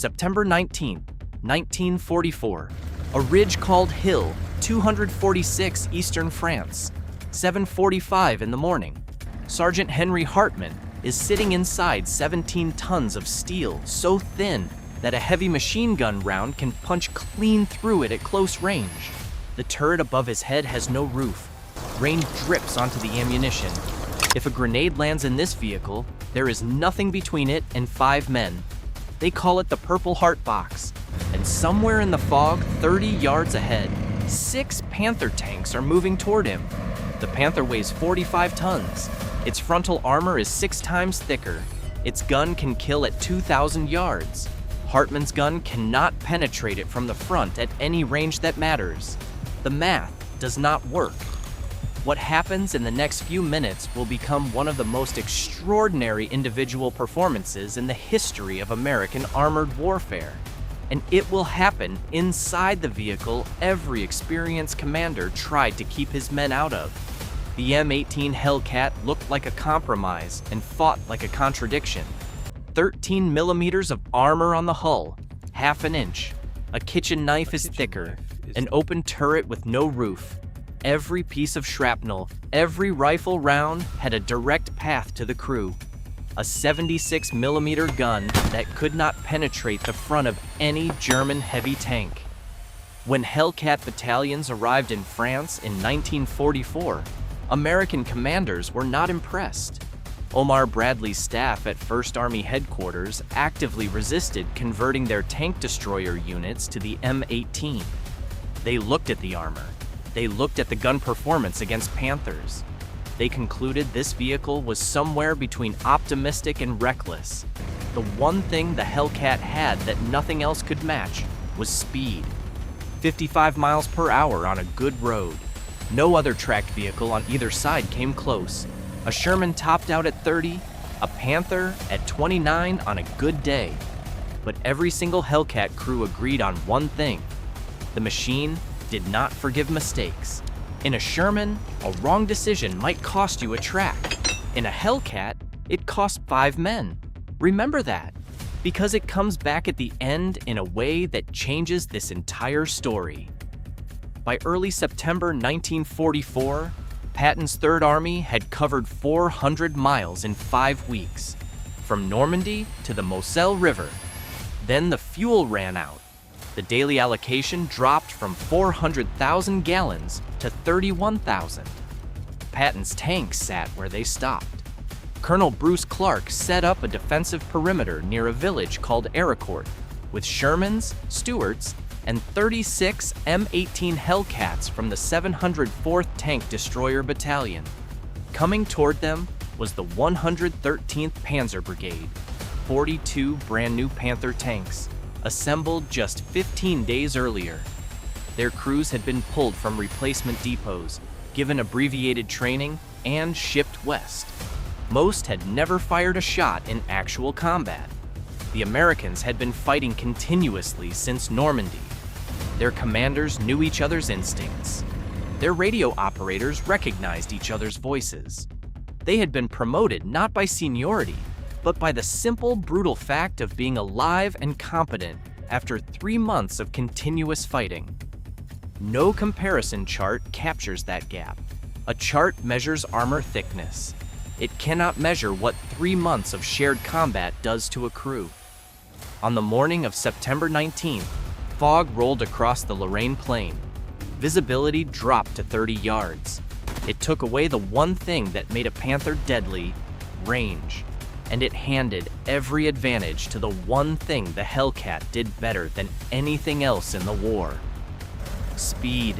September 19, 1944, a ridge called Hill 246 Eastern France, 7:45 in the morning. Sergeant Henry Hartman is sitting inside 17 tons of steel so thin that a heavy machine gun round can punch clean through it at close range. The turret above his head has no roof. Rain drips onto the ammunition. If a grenade lands in this vehicle, there is nothing between it and 5 men. They call it the Purple Heart Box. And somewhere in the fog, 30 yards ahead, 6 Panther tanks are moving toward him. The Panther weighs 45 tons. Its frontal armor is 6 times thicker. Its gun can kill at 2,000 yards. Hartman's gun cannot penetrate it from the front at any range that matters. The math does not work. What happens in the next few minutes will become one of the most extraordinary individual performances in the history of American armored warfare. And it will happen inside the vehicle every experienced commander tried to keep his men out of. The M18 Hellcat looked like a compromise and fought like a contradiction. 13 millimeters of armor on the hull, half an inch. A kitchen knife is thicker, an open turret with no roof. Every piece of shrapnel, every rifle round had a direct path to the crew. A 76 millimeter gun that could not penetrate the front of any German heavy tank. When Hellcat battalions arrived in France in 1944, American commanders were not impressed. Omar Bradley's staff at 1st Army Headquarters actively resisted converting their tank destroyer units to the M18. They looked at the armor. They looked at the gun performance against Panthers. They concluded this vehicle was somewhere between optimistic and reckless. The one thing the Hellcat had that nothing else could match was speed. 55 miles per hour on a good road. No other tracked vehicle on either side came close. A Sherman topped out at 30, a Panther at 29 on a good day. But every single Hellcat crew agreed on one thing. The machine did not forgive mistakes. In a Sherman, a wrong decision might cost you a track. In a Hellcat, it cost 5 men. Remember that, because it comes back at the end in a way that changes this entire story. By early September 1944, Patton's Third Army had covered 400 miles in 5 weeks, from Normandy to the Moselle River. Then the fuel ran out. The daily allocation dropped from 400,000 gallons to 31,000. Patton's tanks sat where they stopped. Colonel Bruce Clark set up a defensive perimeter near a village called Ericourt, with Shermans, Stuarts, and 36 M18 Hellcats from the 704th Tank Destroyer Battalion. Coming toward them was the 113th Panzer Brigade, 42 brand new Panther tanks, assembled just 15 days earlier. Their crews had been pulled from replacement depots, given abbreviated training, and shipped west. Most had never fired a shot in actual combat. The Americans had been fighting continuously since Normandy. Their commanders knew each other's instincts. Their radio operators recognized each other's voices. They had been promoted not by seniority, but by the simple, brutal fact of being alive and competent after 3 months of continuous fighting. No comparison chart captures that gap. A chart measures armor thickness. It cannot measure what 3 months of shared combat does to a crew. On the morning of September 19th, fog rolled across the Lorraine Plain. Visibility dropped to 30 yards. It took away the one thing that made a Panther deadly: range. And it handed every advantage to the one thing the Hellcat did better than anything else in the war: speed.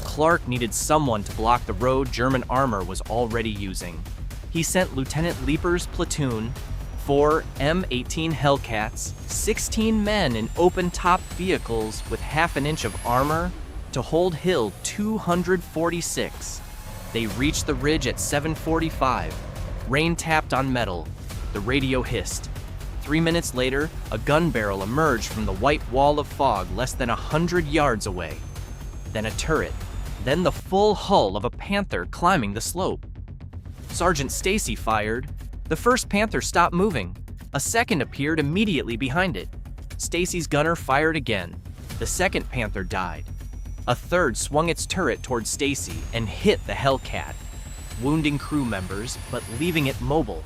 Clark needed someone to block the road German armor was already using. He sent Lieutenant Leeper's platoon, 4 M18 Hellcats, 16 men in open-top vehicles with half an inch of armor, to hold Hill 246. They reached the ridge at 7:45. Rain tapped on metal. The radio hissed. 3 minutes later, a gun barrel emerged from the white wall of fog less than 100 yards away. Then a turret. Then the full hull of a Panther climbing the slope. Sergeant Stacy fired. The first Panther stopped moving. A second appeared immediately behind it. Stacy's gunner fired again. The second Panther died. A third swung its turret toward Stacy and hit the Hellcat, wounding crew members but leaving it mobile.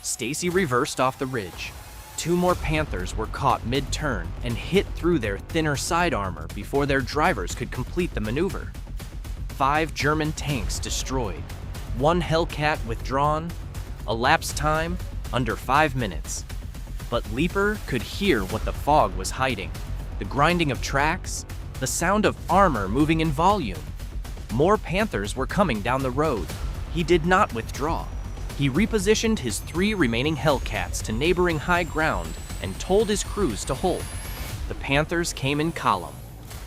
Stacy reversed off the ridge. Two more Panthers were caught mid-turn and hit through their thinner side armor before their drivers could complete the maneuver. 5 German tanks destroyed. 1 Hellcat withdrawn. Elapsed time under 5 minutes. But Leaper could hear what the fog was hiding. The grinding of tracks, the sound of armor moving in volume. More Panthers were coming down the road. He did not withdraw. He repositioned his 3 remaining Hellcats to neighboring high ground and told his crews to hold. The Panthers came in column.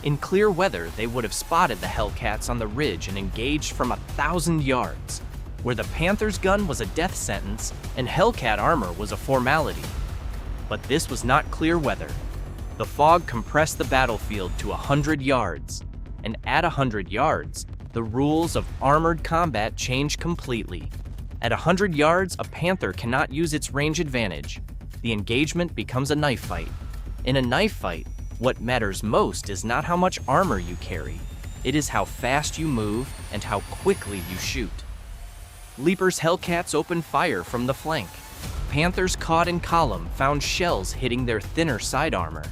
In clear weather, they would have spotted the Hellcats on the ridge and engaged from 1,000 yards, where the Panthers' gun was a death sentence and Hellcat armor was a formality. But this was not clear weather. The fog compressed the battlefield to 100 yards, and at 100 yards, the rules of armored combat changed completely. At 100 yards, a Panther cannot use its range advantage. The engagement becomes a knife fight. In a knife fight, what matters most is not how much armor you carry. It is how fast you move and how quickly you shoot. Leaper's Hellcats opened fire from the flank. Panthers caught in column found shells hitting their thinner side armor.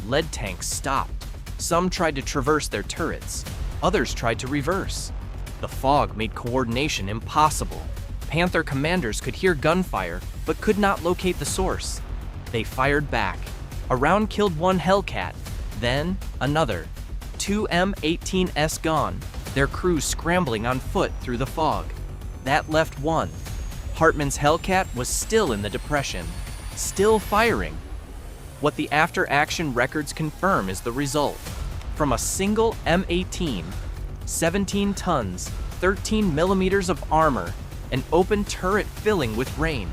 Lead tanks stopped. Some tried to traverse their turrets. Others tried to reverse. The fog made coordination impossible. Panther commanders could hear gunfire, but could not locate the source. They fired back. A round killed 1 Hellcat, then another. 2 M18s gone, their crews scrambling on foot through the fog. That left 1. Hartman's Hellcat was still in the depression, still firing. What the after-action records confirm is the result. From a single M18, 17 tons, 13 millimeters of armor, an open turret filling with rain,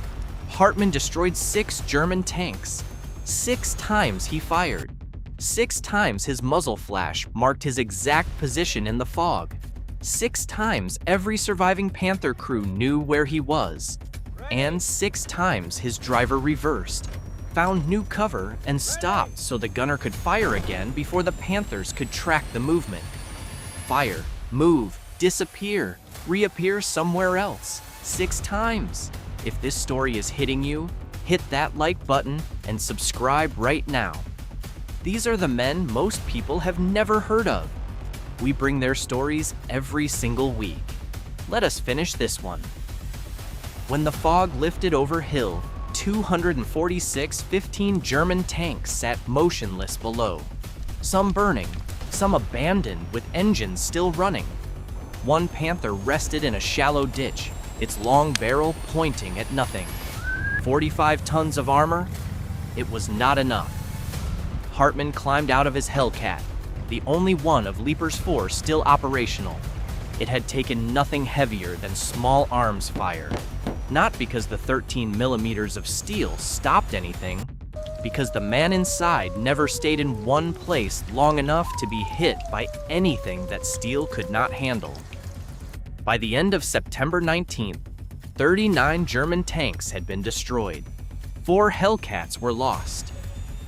Hartman destroyed 6 German tanks. 6 times he fired. 6 times his muzzle flash marked his exact position in the fog. 6 times every surviving Panther crew knew where he was. And 6 times his driver reversed, found new cover, and stopped so the gunner could fire again before the Panthers could track the movement. Fire, move, disappear, reappear somewhere else. 6 times. If this story is hitting you, hit that like button and subscribe right now. These are the men most people have never heard of. We bring their stories every single week. Let us finish this one. When the fog lifted over hill, 246 15 German tanks sat motionless below. Some burning, some abandoned with engines still running. 1 Panther rested in a shallow ditch, its long barrel pointing at nothing. 45 tons of armor? It was not enough. Hartman climbed out of his Hellcat, the only one of Leaper's 4 still operational. It had taken nothing heavier than small arms fire. Not because the 13 millimeters of steel stopped anything, because the man inside never stayed in one place long enough to be hit by anything that steel could not handle. By the end of September 19th, 39 German tanks had been destroyed. 4 Hellcats were lost.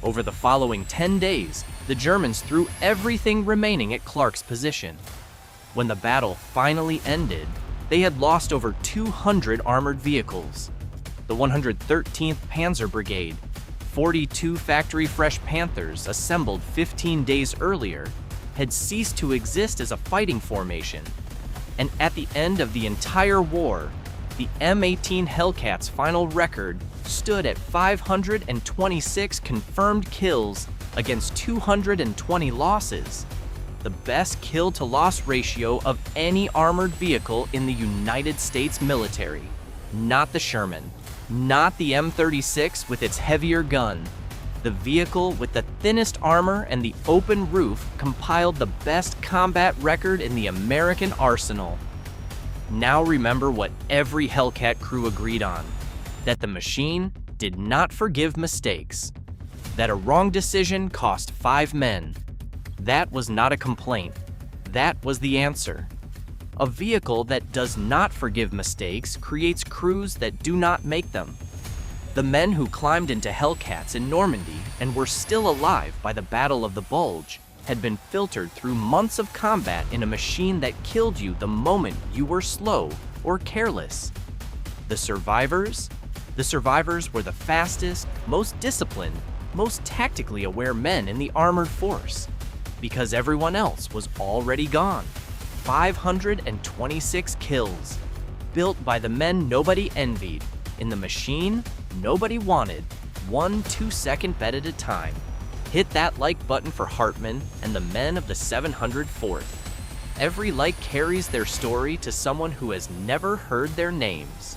Over the following 10 days, the Germans threw everything remaining at Clark's position. When the battle finally ended, they had lost over 200 armored vehicles. The 113th Panzer Brigade, 42 factory-fresh Panthers assembled 15 days earlier, had ceased to exist as a fighting formation. And at the end of the entire war, the M18 Hellcat's final record stood at 526 confirmed kills against 220 losses, the best kill-to-loss ratio of any armored vehicle in the United States military. Not the Sherman, not the M36 with its heavier gun. The vehicle with the thinnest armor and the open roof compiled the best combat record in the American arsenal. Now remember what every Hellcat crew agreed on, that the machine did not forgive mistakes, that a wrong decision cost 5 men. That was not a complaint. That was the answer. A vehicle that does not forgive mistakes creates crews that do not make them. The men who climbed into Hellcats in Normandy and were still alive by the Battle of the Bulge had been filtered through months of combat in a machine that killed you the moment you were slow or careless. The survivors? The survivors were the fastest, most disciplined, most tactically aware men in the armored force, because everyone else was already gone. 526 kills, built by the men nobody envied, in the machine nobody wanted, 1 2-second bet at a time. Hit that like button for Hartman and the men of the 704th. Every like carries their story to someone who has never heard their names.